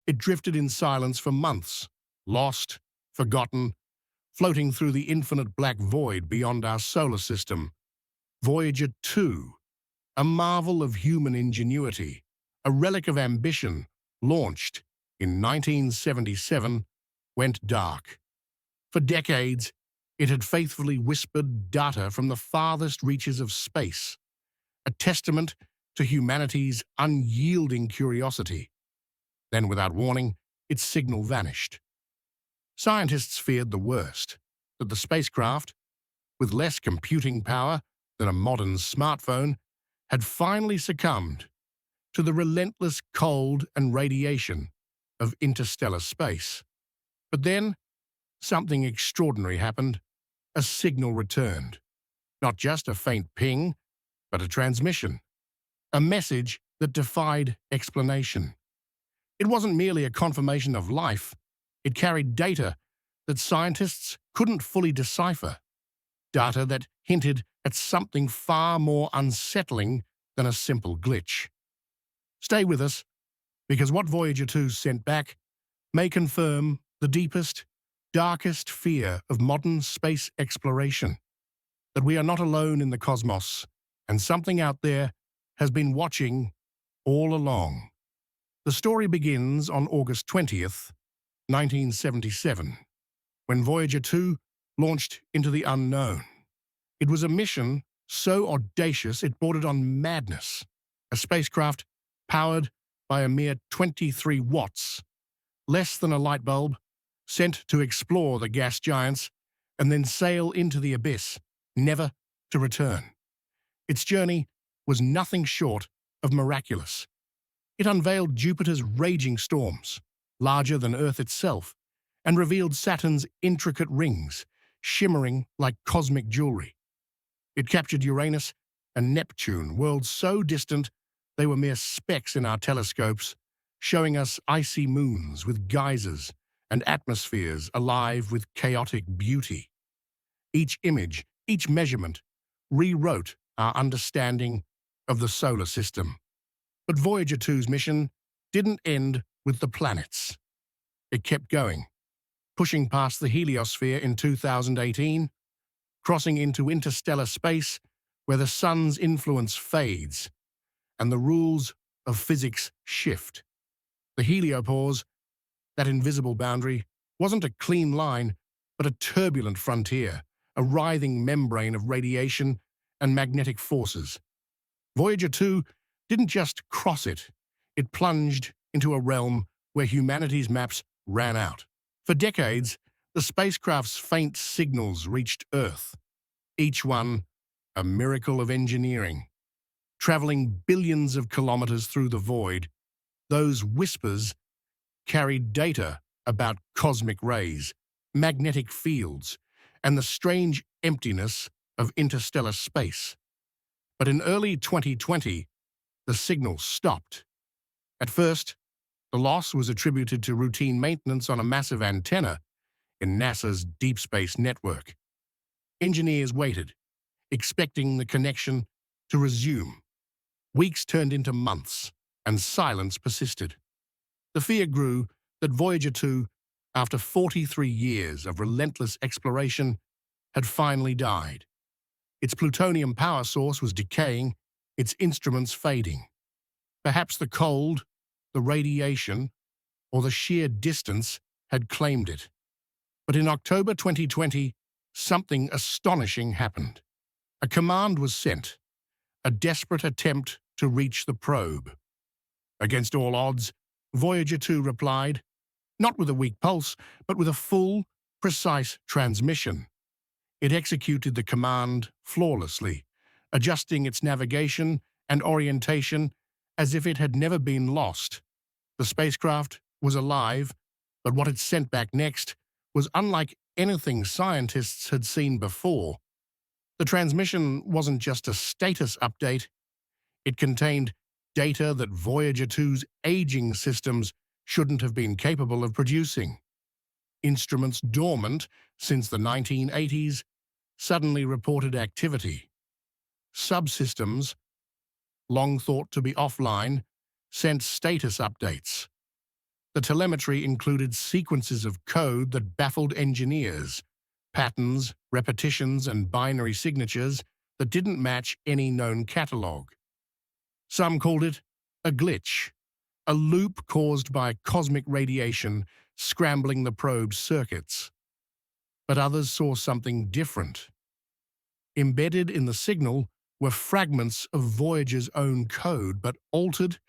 It drifted in silence for months, lost, forgotten, floating through the infinite black void beyond our solar system. Voyager 2, a marvel of human ingenuity, a relic of ambition, launched in 1977, went dark. For decades, it had faithfully whispered data from the farthest reaches of space, a testament to humanity's unyielding curiosity. Then, without warning, its signal vanished. Scientists feared the worst, that the spacecraft, with less computing power than a modern smartphone, had finally succumbed to the relentless cold and radiation of interstellar space. But then, something extraordinary happened. A signal returned. Not just a faint ping, but a transmission. A message that defied explanation. It wasn't merely a confirmation of life. It carried data that scientists couldn't fully decipher. Data that hinted at something far more unsettling than a simple glitch. Stay with us, because what Voyager 2 sent back may confirm the deepest, darkest fear of modern space exploration. That we are not alone in the cosmos, and something out there has been watching all along. The story begins on August 20th, 1977, when Voyager 2 launched into the unknown. It was a mission so audacious it bordered on madness. A spacecraft powered by a mere 23 watts, less than a light bulb, sent to explore the gas giants and then sail into the abyss, never to return. Its journey was nothing short of miraculous. It unveiled Jupiter's raging storms, larger than Earth itself, and revealed Saturn's intricate rings, shimmering like cosmic jewelry. It captured Uranus and Neptune, worlds so distant they were mere specks in our telescopes, showing us icy moons with geysers and atmospheres alive with chaotic beauty. Each image, each measurement, rewrote our understanding of the solar system. But Voyager 2's mission didn't end with the planets. It kept going, pushing past the heliosphere in 2018, crossing into interstellar space where the sun's influence fades and the rules of physics shift. The heliopause, that invisible boundary, wasn't a clean line, but a turbulent frontier, a writhing membrane of radiation and magnetic forces. Voyager 2 didn't just cross it, it plunged into a realm where humanity's maps ran out. For decades, the spacecraft's faint signals reached Earth, each one a miracle of engineering. Traveling billions of kilometers through the void, those whispers carried data about cosmic rays, magnetic fields, and the strange emptiness of interstellar space. But in early 2020, the signal stopped. At first, the loss was attributed to routine maintenance on a massive antenna in NASA's Deep Space Network. Engineers waited, expecting the connection to resume. Weeks turned into months, and silence persisted. The fear grew that Voyager 2, after 43 years of relentless exploration, had finally died. Its plutonium power source was decaying, its instruments fading. Perhaps the cold, the radiation, or the sheer distance had claimed it. But in October 2020, something astonishing happened. A command was sent, a desperate attempt to reach the probe. Against all odds, Voyager 2 replied, not with a weak pulse, but with a full, precise transmission. It executed the command flawlessly, adjusting its navigation and orientation as if it had never been lost. The spacecraft was alive, but what it sent back next was unlike anything scientists had seen before. The transmission wasn't just a status update. It contained data that Voyager 2's aging systems shouldn't have been capable of producing. Instruments dormant since the 1980s suddenly reported activity. Subsystems, long thought to be offline, sent status updates. The telemetry included sequences of code that baffled engineers, patterns, repetitions, and binary signatures that didn't match any known catalog. Some called it a glitch, a loop caused by cosmic radiation scrambling the probe's circuits. But others saw something different. Embedded in the signal were fragments of Voyager's own code, but altered,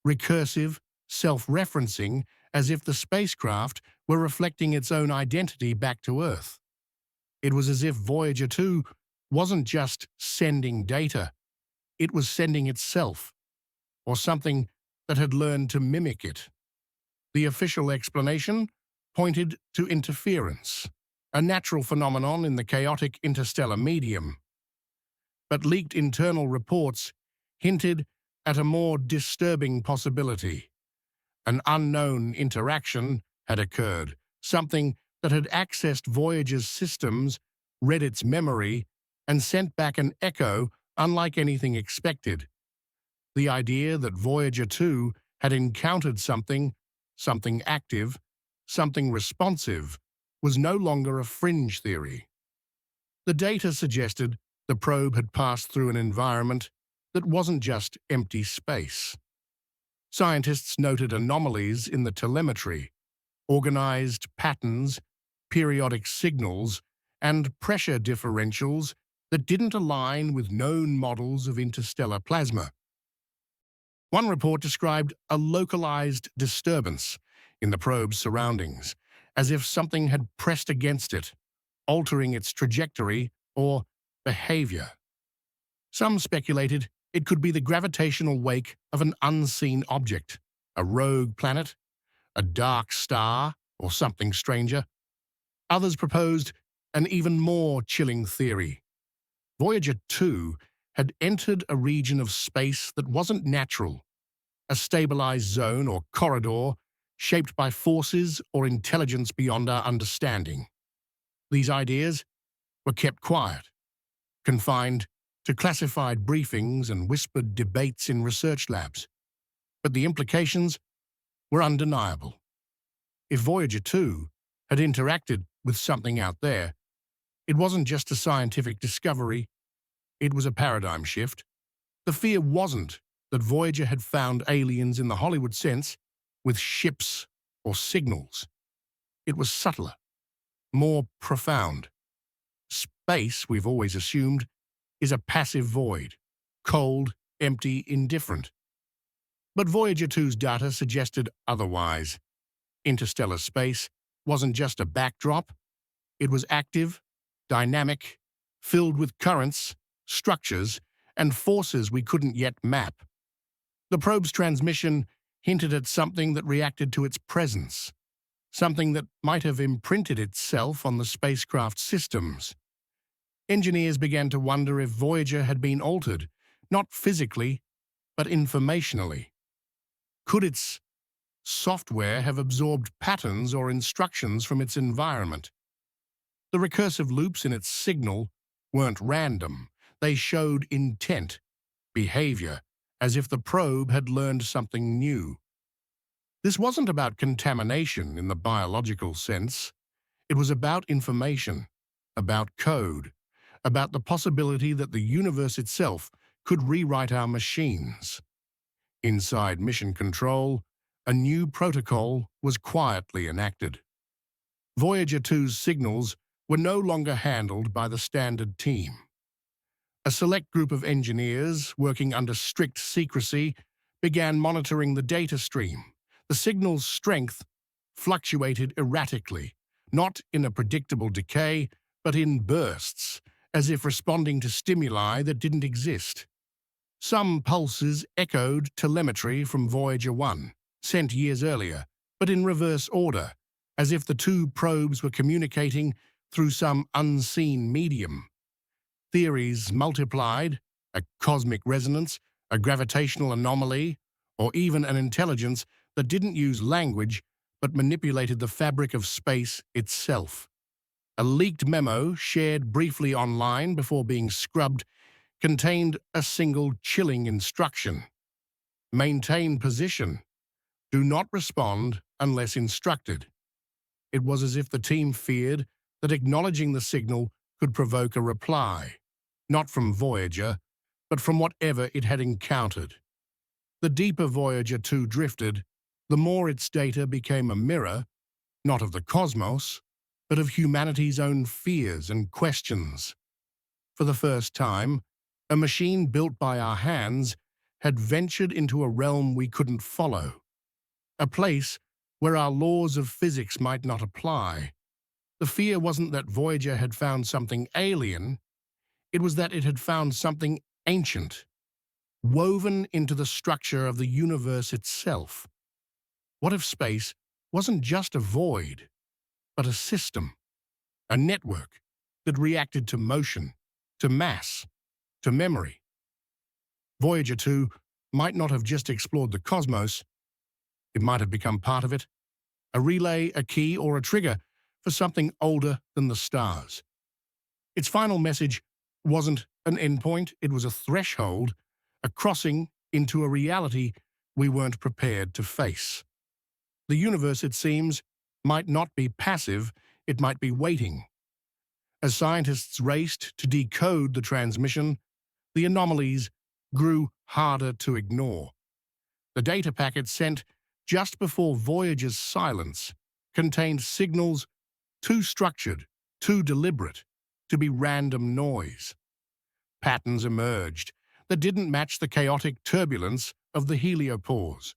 recursive, self-referencing, as if the spacecraft were reflecting its own identity back to Earth. It was as if Voyager 2 wasn't just sending data, it was sending itself, or something that had learned to mimic it. The official explanation pointed to interference, a natural phenomenon in the chaotic interstellar medium. But leaked internal reports hinted at a more disturbing possibility. An unknown interaction had occurred, something that had accessed Voyager's systems, read its memory, and sent back an echo unlike anything expected. The idea that Voyager 2 had encountered something active, something responsive, was no longer a fringe theory. The data suggested the probe had passed through an environment that wasn't just empty space. Scientists noted anomalies in the telemetry, organized patterns, periodic signals, and pressure differentials that didn't align with known models of interstellar plasma. One report described a localized disturbance in the probe's surroundings, as if something had pressed against it, altering its trajectory or behavior. Some speculated it could be the gravitational wake of an unseen object, a rogue planet, a dark star, or something stranger. Others proposed an even more chilling theory. Voyager 2 had entered a region of space that wasn't natural, a stabilized zone or corridor shaped by forces or intelligence beyond our understanding. These ideas were kept quiet, confined to classified briefings and whispered debates in research labs. But the implications were undeniable. If Voyager 2 had interacted with something out there, it wasn't just a scientific discovery, it was a paradigm shift. The fear wasn't that Voyager had found aliens in the Hollywood sense with ships or signals. It was subtler, more profound. Space, we've always assumed, is a passive void, cold, empty, indifferent. But Voyager 2's data suggested otherwise. Interstellar space wasn't just a backdrop, it was active, dynamic, filled with currents, structures, and forces we couldn't yet map. The probe's transmission hinted at something that reacted to its presence, something that might have imprinted itself on the spacecraft's systems. Engineers began to wonder if Voyager had been altered, not physically, but informationally. Could its software have absorbed patterns or instructions from its environment? The recursive loops in its signal weren't random. They showed intent, behavior, as if the probe had learned something new. This wasn't about contamination in the biological sense. It was about information, about code, about the possibility that the universe itself could rewrite our machines. Inside Mission Control, a new protocol was quietly enacted. Voyager 2's signals were no longer handled by the standard team. A select group of engineers, working under strict secrecy, began monitoring the data stream. The signal's strength fluctuated erratically, not in a predictable decay, but in bursts, as if responding to stimuli that didn't exist. Some pulses echoed telemetry from Voyager 1, sent years earlier, but in reverse order, as if the two probes were communicating through some unseen medium. Theories multiplied: a cosmic resonance, a gravitational anomaly, or even an intelligence that didn't use language but manipulated the fabric of space itself. A leaked memo, shared briefly online before being scrubbed, contained a single chilling instruction: maintain position, Do not respond unless instructed. It was as if the team feared that acknowledging the signal could provoke a reply, not from Voyager, but from whatever it had encountered. The deeper Voyager 2 drifted, the more its data became a mirror, not of the cosmos, but of humanity's own fears and questions. For the first time, a machine built by our hands had ventured into a realm we couldn't follow, a place where our laws of physics might not apply. The fear wasn't that Voyager had found something alien, it was that it had found something ancient, woven into the structure of the universe itself. What if space wasn't just a void, but a system, a network that reacted to motion, to mass, to memory? Voyager 2 might not have just explored the cosmos, it might have become part of it, a relay, a key, or a trigger for something older than the stars. Its final message wasn't an endpoint, it was a threshold, a crossing into a reality we weren't prepared to face. The universe, it seems, might not be passive, it might be waiting. As scientists raced to decode the transmission, the anomalies grew harder to ignore. The data packet sent just before Voyager's silence contained signals too structured, too deliberate, to be random noise. Patterns emerged that didn't match the chaotic turbulence of the heliopause.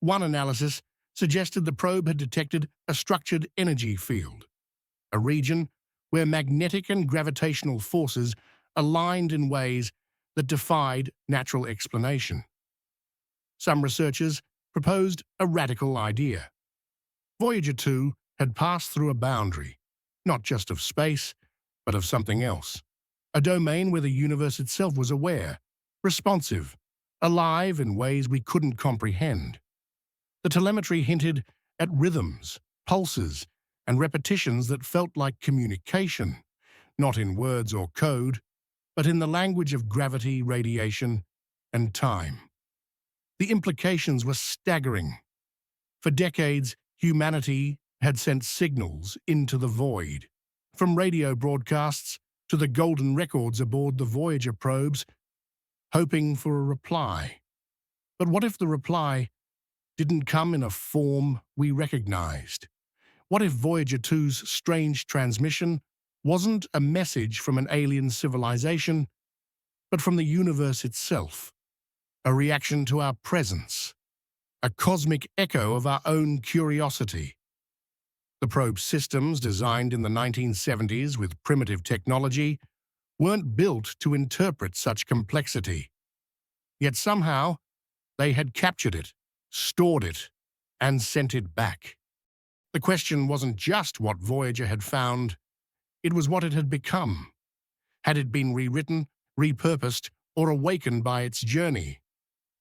One analysis suggested the probe had detected a structured energy field, a region where magnetic and gravitational forces aligned in ways that defied natural explanation. Some researchers proposed a radical idea. Voyager 2 had passed through a boundary, not just of space, but of something else, a domain where the universe itself was aware, responsive, alive in ways we couldn't comprehend. The telemetry hinted at rhythms, pulses, and repetitions that felt like communication, not in words or code, but in the language of gravity, radiation, and time. The implications were staggering. For decades, humanity had sent signals into the void, from radio broadcasts to the golden records aboard the Voyager probes, hoping for a reply. But what if the reply didn't come in a form we recognized? What if Voyager 2's strange transmission wasn't a message from an alien civilization, but from the universe itself, a reaction to our presence, a cosmic echo of our own curiosity? The probe systems, designed in the 1970s with primitive technology, weren't built to interpret such complexity. Yet somehow, they had captured it, stored it, and sent it back. The question wasn't just what Voyager had found, it was what it had become. Had it been rewritten, repurposed, or awakened by its journey?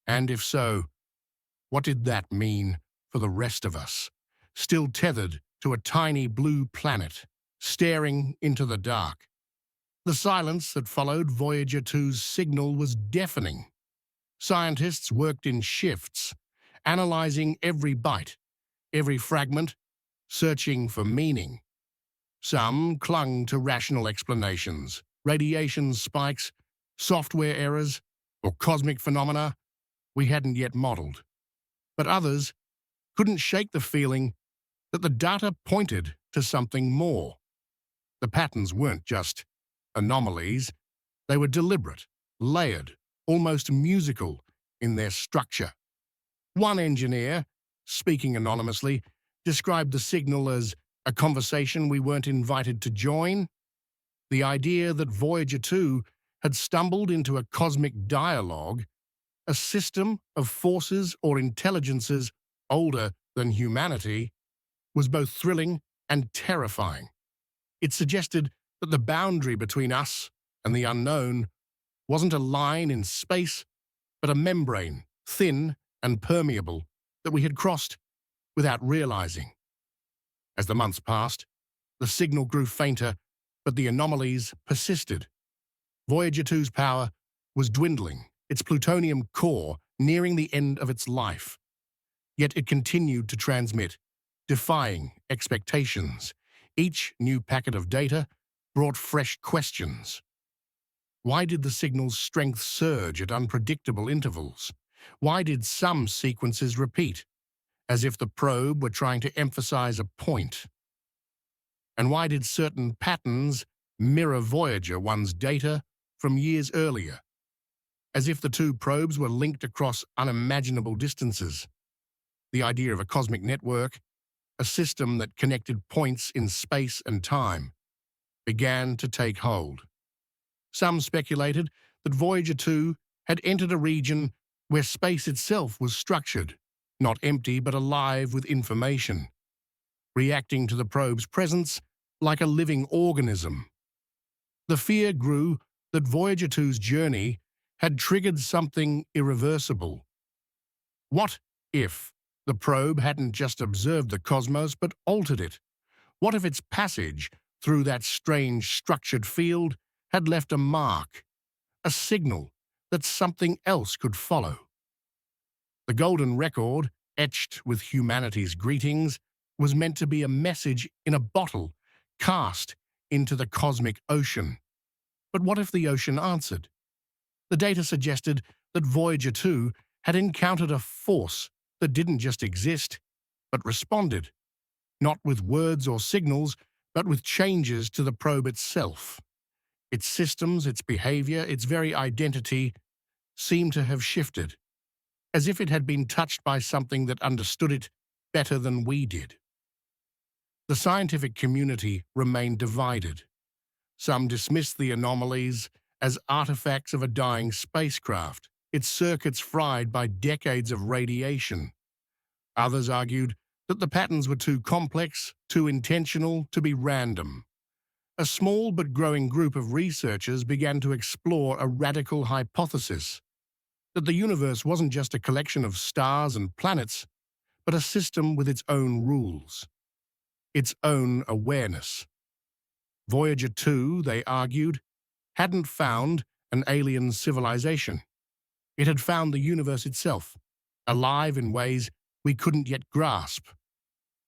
And if so, what did that mean for the rest of us, still tethered to a tiny blue planet, staring into the dark? The silence that followed Voyager 2's signal was deafening. Scientists worked in shifts, analyzing every byte, every fragment, searching for meaning. Some clung to rational explanations, radiation spikes, software errors, or cosmic phenomena we hadn't yet modeled. But others couldn't shake the feeling that the data pointed to something more. The patterns weren't just anomalies, they were deliberate, layered, almost musical in their structure. One engineer, speaking anonymously, described the signal as a conversation we weren't invited to join. The idea that Voyager 2 had stumbled into a cosmic dialogue, a system of forces or intelligences older than humanity, was both thrilling and terrifying. It suggested that the boundary between us and the unknown wasn't a line in space, but a membrane, thin and permeable, that we had crossed without realizing. As the months passed, the signal grew fainter, but the anomalies persisted. Voyager 2's power was dwindling, its plutonium core nearing the end of its life. Yet it continued to transmit, defying expectations. Each new packet of data brought fresh questions. Why did the signal's strength surge at unpredictable intervals? Why did some sequences repeat, as if the probe were trying to emphasize a point? And why did certain patterns mirror Voyager 1's data from years earlier, as if the two probes were linked across unimaginable distances? The idea of a cosmic network, a system that connected points in space and time, began to take hold. Some speculated that Voyager 2 had entered a region where space itself was structured, not empty but alive with information, reacting to the probe's presence like a living organism. The fear grew that Voyager 2's journey had triggered something irreversible. What if the probe hadn't just observed the cosmos but altered it? What if its passage through that strange structured field had left a mark, a signal that something else could follow? The golden record, etched with humanity's greetings, was meant to be a message in a bottle, cast into the cosmic ocean. But what if the ocean answered? The data suggested that Voyager 2 had encountered a force that didn't just exist, but responded, not with words or signals, but with changes to the probe itself. Its systems, its behavior, its very identity seemed to have shifted, as if it had been touched by something that understood it better than we did. The scientific community remained divided. Some dismissed the anomalies as artifacts of a dying spacecraft, its circuits fried by decades of radiation. Others argued that the patterns were too complex, too intentional to be random. A small but growing group of researchers began to explore a radical hypothesis: that the universe wasn't just a collection of stars and planets, but a system with its own rules, its own awareness. Voyager 2, they argued, hadn't found an alien civilization. It had found the universe itself, alive in ways we couldn't yet grasp.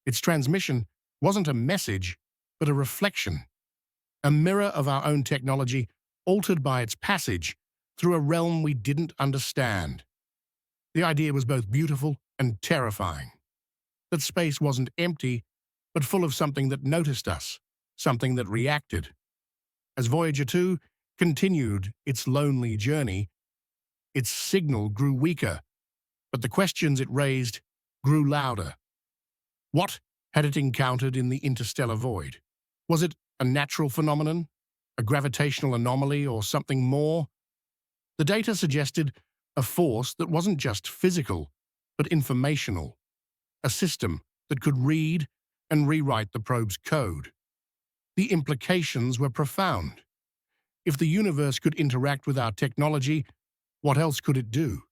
Its transmission wasn't a message, but a reflection, a mirror of our own technology altered by its passage through a realm we didn't understand. The idea was both beautiful and terrifying, that space wasn't empty, but full of something that noticed us, something that reacted. As Voyager 2 continued its lonely journey, its signal grew weaker, but the questions it raised grew louder. What had it encountered in the interstellar void? Was it a natural phenomenon, a gravitational anomaly, or something more? The data suggested a force that wasn't just physical, but informational, a system that could read and rewrite the probe's code. The implications were profound. If the universe could interact with our technology, what else could it do?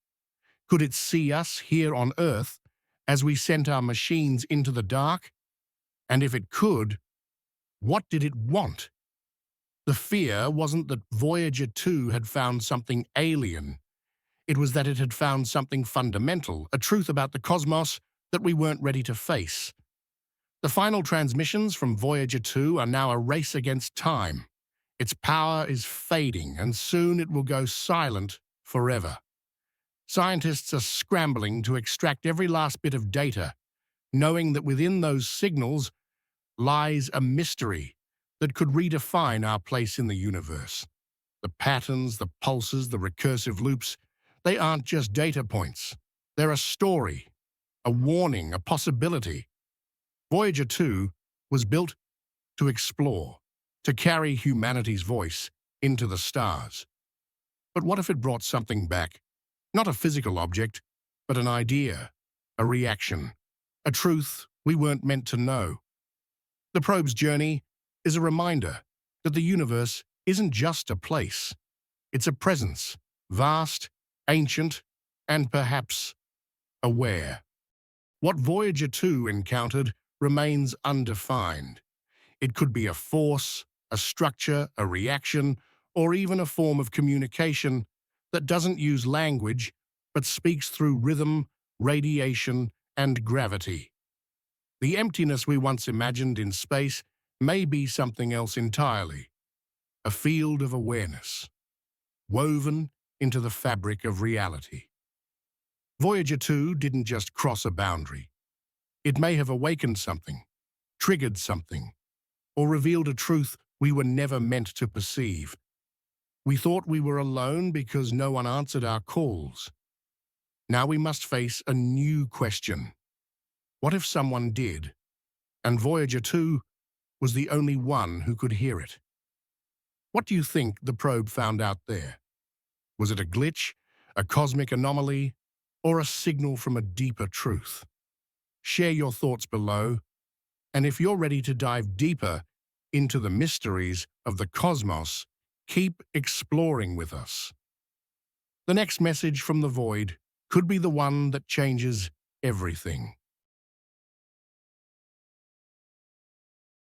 Could it see us here on Earth as we sent our machines into the dark? And if it could, what did it want? The fear wasn't that Voyager 2 had found something alien. It was that it had found something fundamental, a truth about the cosmos that we weren't ready to face. The final transmissions from Voyager 2 are now a race against time. Its power is fading, and soon it will go silent forever. Scientists are scrambling to extract every last bit of data, knowing that within those signals lies a mystery that could redefine our place in the universe. The patterns, the pulses, the recursive loops, they aren't just data points. They're a story, a warning, a possibility. Voyager 2 was built to explore, to carry humanity's voice into the stars. But what if it brought something back? Not a physical object, but an idea, a reaction, a truth we weren't meant to know. The probe's journey is a reminder that the universe isn't just a place. It's a presence, vast, ancient, and perhaps aware. What Voyager 2 encountered remains undefined. It could be a force, a structure, a reaction, or even a form of communication that doesn't use language but speaks through rhythm, radiation, and gravity. The emptiness we once imagined in space may be something else entirely, a field of awareness, woven into the fabric of reality. Voyager 2 didn't just cross a boundary. It may have awakened something, triggered something, or revealed a truth we were never meant to perceive. We thought we were alone because no one answered our calls. Now we must face a new question. What if someone did, and Voyager 2 was the only one who could hear it? What do you think the probe found out there? Was it a glitch, a cosmic anomaly, or a signal from a deeper truth? Share your thoughts below, and if you're ready to dive deeper into the mysteries of the cosmos, keep exploring with us. The next message from the void could be the one that changes everything.